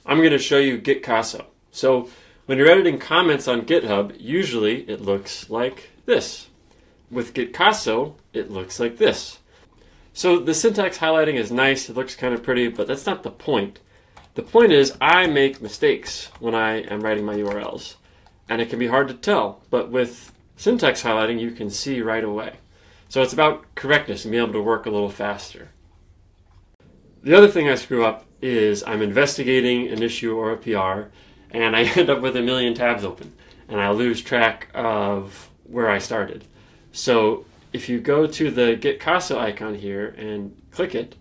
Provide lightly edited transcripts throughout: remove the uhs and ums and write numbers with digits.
I'm going to show you Gitcasso. So when you're editing comments on GitHub, usually it looks like this. With Gitcasso, it looks like this. So the syntax highlighting is nice, it looks kind of pretty, but that's not the point. The point is I make mistakes when I am writing my URLs, and it can be hard to tell, but with syntax highlighting you can see right away. So it's about correctness and being able to work a little faster. The other thing I screw up is I'm investigating an issue or a PR, and I end up with a million tabs open, and I lose track of where I started. So if you go to the Gitcasso icon here and click it,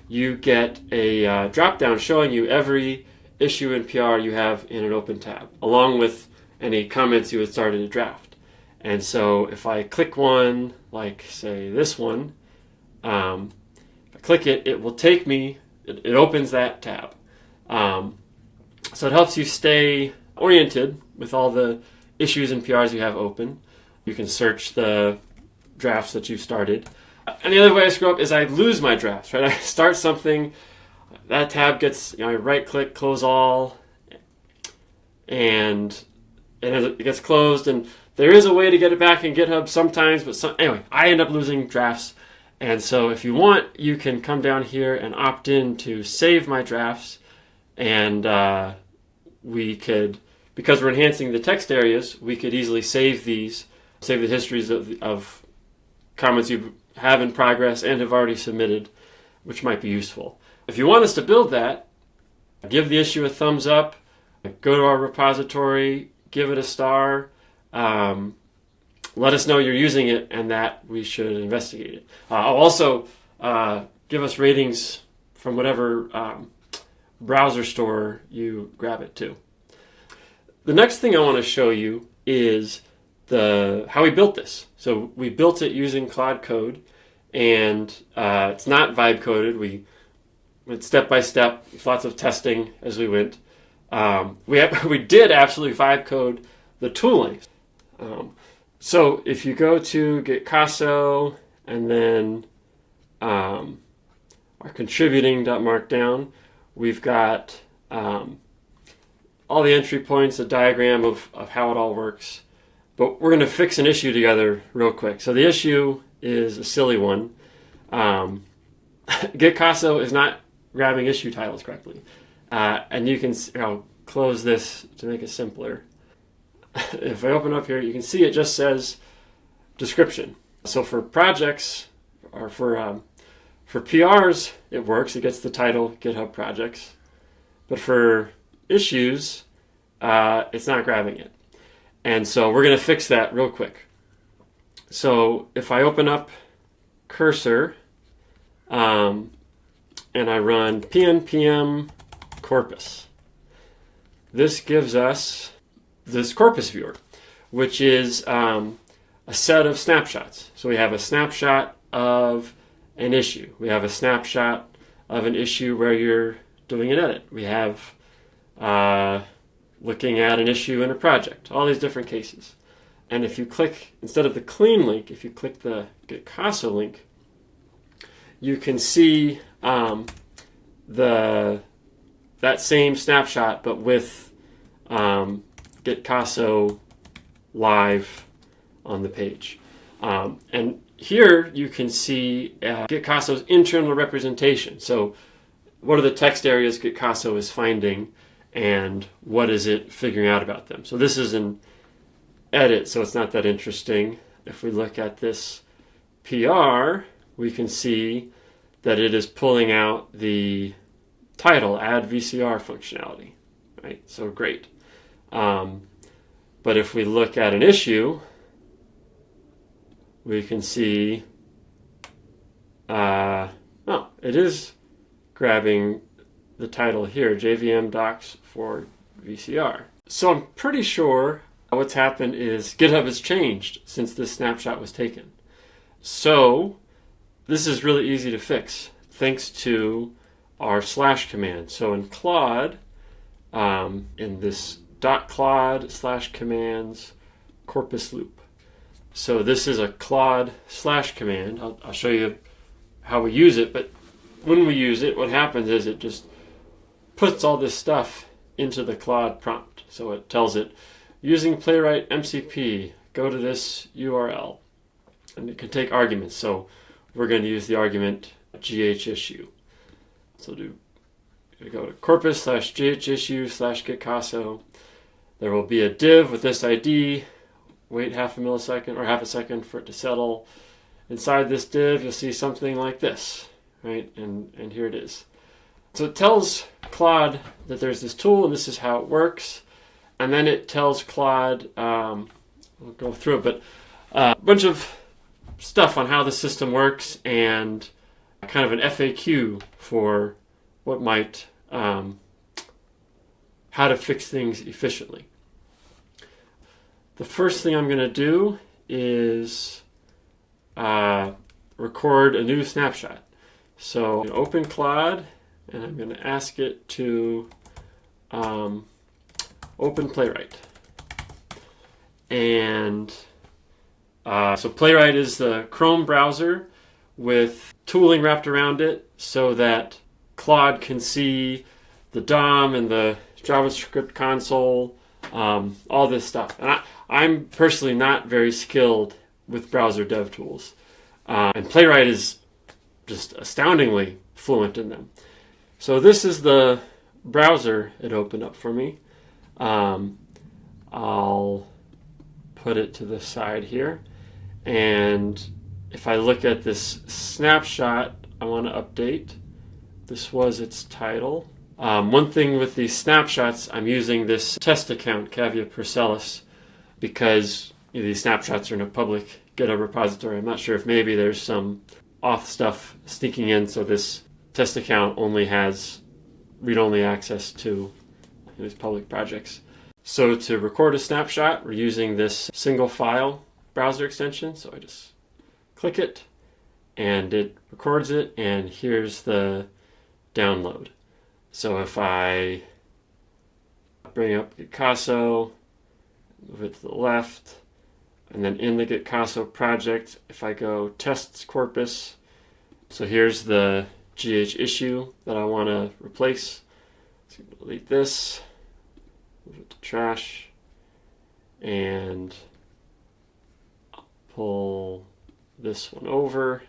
you get a drop-down showing you every issue and PR you have in an open tab, along with any comments you had started to draft. And so if I click one, like say this one, if I click it, it will take me, it opens that tab. So it helps you stay oriented with all the issues and PRs you have open. You can search the drafts that you've started. And the other way I screw up is I lose my drafts, right? I start something, that tab gets, I right click, close all, and it gets closed. And there is a way to get it back in GitHub sometimes, but anyway, I end up losing drafts. And so if you want, you can come down here and opt in to save my drafts. And we could, because we're enhancing the text areas, we could easily save these, save the histories of comments you have in progress and have already submitted, which might be useful. If you want us to build that, give the issue a thumbs up, go to our repository, give it a star, let us know you're using it and that we should investigate it. Also give us ratings from whatever browser store you grab it to. The next thing I want to show you is how we built this. So we built it using Claude code, and it's not vibe coded. We went step by step, lots of testing as we went. We did absolutely vibe code the tooling. So if you go to Gitcasso and then our contributing.markdown, we've got all the entry points, a diagram of how it all works. But we're going to fix an issue together real quick. So the issue is a silly one. Gitcasso is not grabbing issue titles correctly. And you can close this to make it simpler. If I open up here, you can see it just says description. So for projects, or for PRs, it works. It gets the title, GitHub projects. But for issues, it's not grabbing it. And so we're going to fix that real quick. So if I open up Cursor and I run pnpm corpus, this gives us this corpus viewer, which is a set of snapshots. So we have a snapshot of an issue. We have a snapshot of an issue where you're doing an edit. We have looking at an issue in a project, all these different cases. And if you click, instead of the clean link, if you click the Gitcasso link, you can see that same snapshot, but with Gitcasso live on the page. And here you can see Gitcasso's internal representation. So what are the text areas Gitcasso is finding, and what is it figuring out about them? So this is an edit, so it's not that interesting. If we look at this PR, we can see that it is pulling out the title, add VCR functionality, right? So great. But if we look at an issue, we can see, it is grabbing the title here, JVM docs for VCR. So I'm pretty sure what's happened is GitHub has changed since this snapshot was taken. So this is really easy to fix thanks to our / command. So in Claude, in this .claude / commands corpus loop. So this is a Claude / command. I'll show you how we use it, but when we use it, what happens is it just puts all this stuff into the Claude prompt. So it tells it, using Playwright MCP, go to this URL. And it can take arguments. So we're going to use the argument ghissue. So go to corpus/ghissue/Gitcasso. There will be a div with this ID. Wait half a millisecond or half a second for it to settle. Inside this div, you'll see something like this, right? And here it is. So it tells Claude that there's this tool and this is how it works. And then it tells Claude, we'll go through it, but a bunch of stuff on how the system works and kind of an FAQ for what might, how to fix things efficiently. The first thing I'm going to do is record a new snapshot. So I'm going to open Claude and I'm going to ask it to open Playwright. And so Playwright is the Chrome browser with tooling wrapped around it so that Claude can see the DOM and the JavaScript console, all this stuff. And I'm personally not very skilled with browser dev tools. And Playwright is just astoundingly fluent in them. So this is the browser it opened up for me. I'll put it to the side here. And if I look at this snapshot, I want to update. This was its title. One thing with these snapshots, I'm using this test account, Cavia Parcellis, because these snapshots are in a public GitHub repository. I'm not sure if maybe there's some auth stuff sneaking in, so this test account only has read-only access to these public projects. So to record a snapshot, we're using this single file browser extension. So I just click it and it records it, and here's the download. So if I bring up Gitcasso, move it to the left, and then in the Gitcasso project, if I go tests corpus, so here's the ghissue that I want to replace. So delete this, move it to trash, and I'll pull this one over,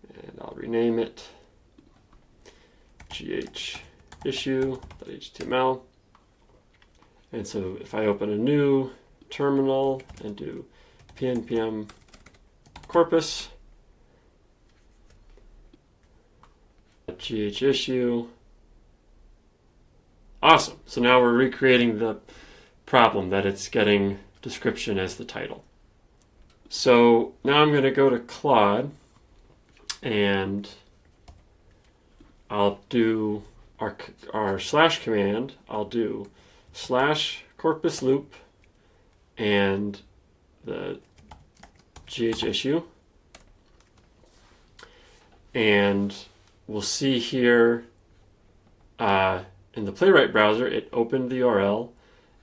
and I'll rename it ghissue.html. And so if I open a new terminal and do npm corpus ghissue, awesome. So now we're recreating the problem that it's getting description as the title. So now I'm going to go to Claude and I'll do our slash command. I'll do slash corpus loop and the ghissue. And we'll see here in the Playwright browser, it opened the URL,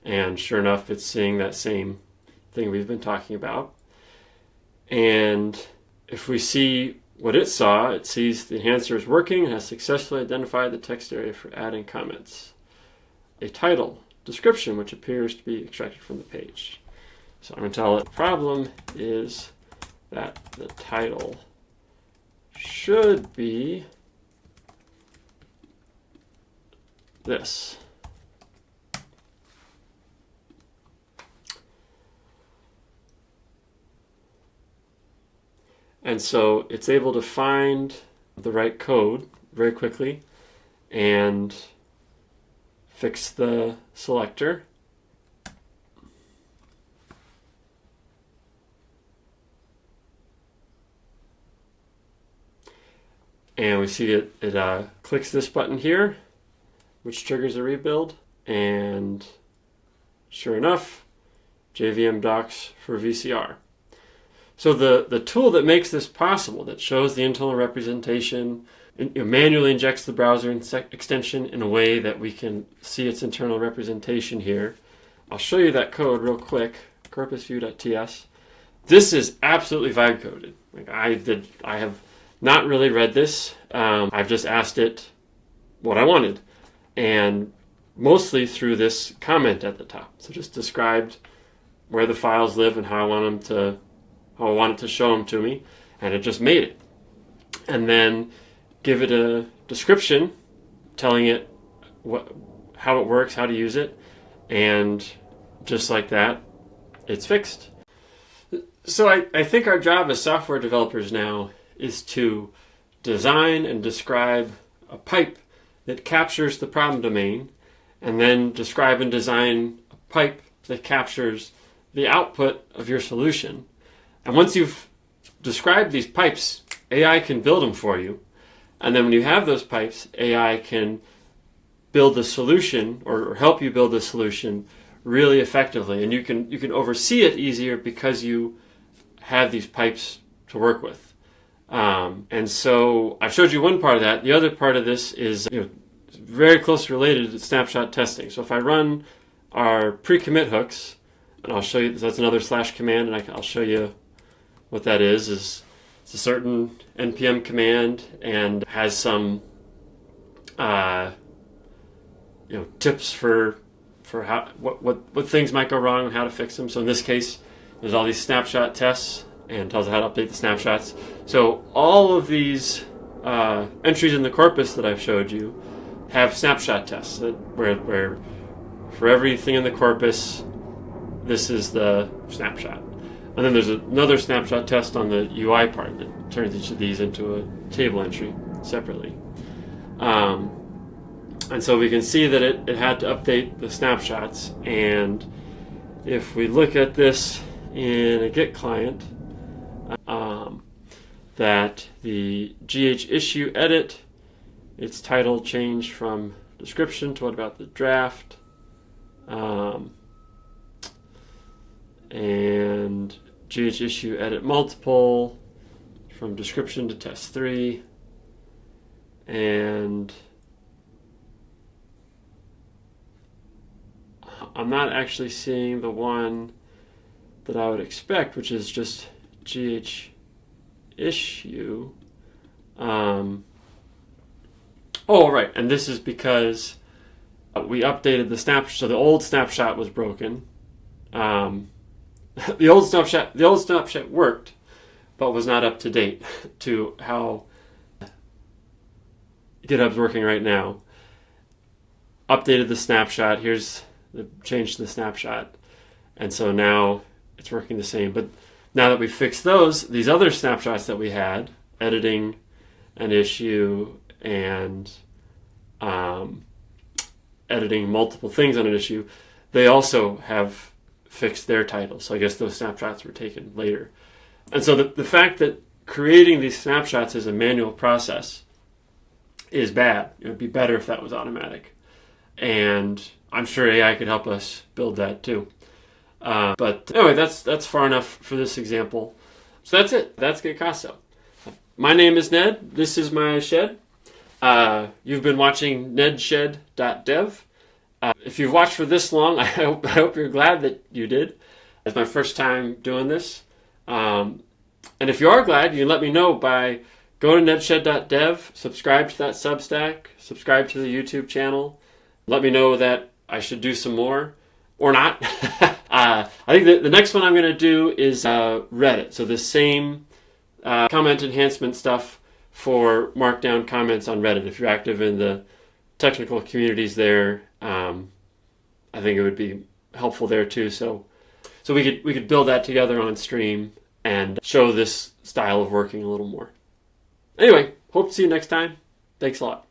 and sure enough, it's seeing that same thing we've been talking about. And if we see what it saw, it sees the enhancer is working and has successfully identified the text area for adding comments. A title, description, which appears to be extracted from the page. So I'm going to tell it the problem is that the title should be this. And so it's able to find the right code very quickly and fix the selector. And we see it clicks this button here, which triggers a rebuild. And sure enough, JVM docs for VCR. So the tool that makes this possible, that shows the internal representation, manually injects the browser extension in a way that we can see its internal representation here. I'll show you that code real quick, corpusview.ts. This is absolutely vibe coded. I have not really read this. I've just asked it what I wanted. And mostly through this comment at the top. So just described where the files live and how I want it to show them to me, and it just made it. And then give it a description telling it how it works, how to use it, and just like that, it's fixed. So I think our job as software developers now is to design and describe a pipe that captures the problem domain, and then describe and design a pipe that captures the output of your solution. And once you've described these pipes, AI can build them for you. And then when you have those pipes, AI can build the solution or help you build the solution really effectively. And you can oversee it easier because you have these pipes to work with. And so I've showed you one part of that. The other part of this is very closely related to snapshot testing. So if I run our pre-commit hooks, and I'll show you, that's another / command, and I'll show you what that is. It's a certain npm command and has some tips for how what things might go wrong and how to fix them. So in this case, there's all these snapshot tests and tells how to update the snapshots. So all of these entries in the corpus that I've showed you have snapshot tests where for everything in the corpus, this is the snapshot. And then there's another snapshot test on the UI part that turns each of these into a table entry separately. And so we can see that it had to update the snapshots. And if we look at this in a Git client, that the GH issue edit, its title changed from description to what about the draft, and GH issue edit multiple from description to test 3, and I'm not actually seeing the one that I would expect, which is just GH issue. Oh, right, and this is because we updated the snapshot, so the old snapshot was broken. The old snapshot worked, but was not up to date to how GitHub's working right now. Updated the snapshot. Here's the change to the snapshot, and so now it's working the same. But now that we fixed these other snapshots that we had, editing an issue and editing multiple things on an issue, they also have fixed their titles. So I guess those snapshots were taken later. And so the fact that creating these snapshots is a manual process is bad. It would be better if that was automatic. And I'm sure AI could help us build that too. But anyway, that's far enough for this example. So that's it. That's Gitcasso. My name is Ned. This is my shed. You've been watching nedshed.dev. If you've watched for this long, I hope you're glad that you did. It's my first time doing this. And if you are glad, you can let me know by going to nedshed.dev, subscribe to that Substack, subscribe to the YouTube channel. Let me know that I should do some more or not. I think the next one I'm going to do is Reddit. So the same comment enhancement stuff for Markdown comments on Reddit. If you're active in the technical communities there, I think it would be helpful there too. So we could build that together on stream and show this style of working a little more. Anyway, hope to see you next time. Thanks a lot.